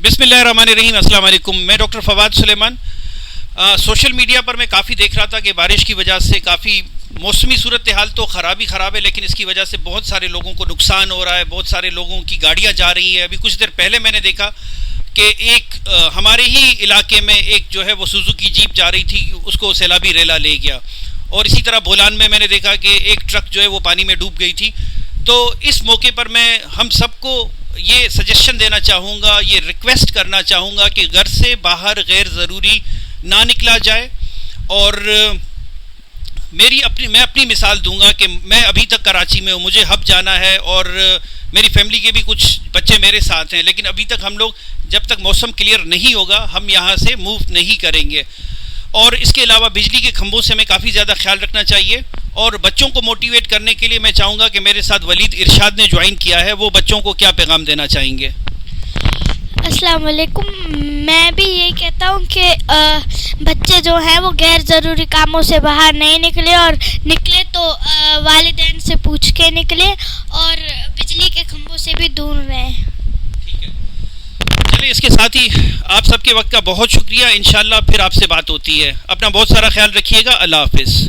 بسم اللہ الرحمن الرحیم. السلام علیکم. میں ڈاکٹر فواد سلیمان. سوشل میڈیا پر میں کافی دیکھ رہا تھا کہ بارش کی وجہ سے کافی موسمی صورتحال تو خراب ہے، لیکن اس کی وجہ سے بہت سارے لوگوں کو نقصان ہو رہا ہے، بہت سارے لوگوں کی گاڑیاں جا رہی ہیں. ابھی کچھ دیر پہلے میں نے دیکھا کہ ایک ہمارے ہی علاقے میں ایک جو ہے وہ سوزوکی جیپ جا رہی تھی، اس کو سیلابی ریلا لے گیا. اور اسی طرح بولان میں نے دیکھا کہ ایک ٹرک جو ہے وہ پانی میں ڈوب گئی تھی. تو اس موقع پر میں ہم سب کو یہ سجیشن دینا چاہوں گا، یہ ریکویسٹ کرنا چاہوں گا کہ گھر سے باہر غیر ضروری نہ نکلا جائے. اور میں اپنی مثال دوں گا کہ میں ابھی تک کراچی میں ہوں، مجھے ہب جانا ہے اور میری فیملی کے بھی کچھ بچے میرے ساتھ ہیں، لیکن ابھی تک ہم لوگ جب تک موسم کلیئر نہیں ہوگا ہم یہاں سے موو نہیں کریں گے. اور اس کے علاوہ بجلی کے کھمبوں سے ہمیں کافی زیادہ خیال رکھنا چاہیے. اور بچوں کو موٹیویٹ کرنے کے لیے میں چاہوں گا کہ میرے ساتھ ولید ارشاد نے جوائن کیا ہے، وہ بچوں کو کیا پیغام دینا چاہیں گے؟ السلام علیکم. میں بھی یہی کہتا ہوں کہ بچے جو ہیں وہ غیر ضروری کاموں سے باہر نہیں نکلے، اور نکلے تو والدین سے پوچھ کے نکلے، اور بجلی کے کھمبوں سے بھی دور رہیں. ٹھیک ہے، چلیے اس کے ساتھ ہی آپ سب کے وقت کا بہت شکریہ. انشاءاللہ پھر آپ سے بات ہوتی ہے. اپنا بہت سارا خیال رکھیے گا. اللہ حافظ.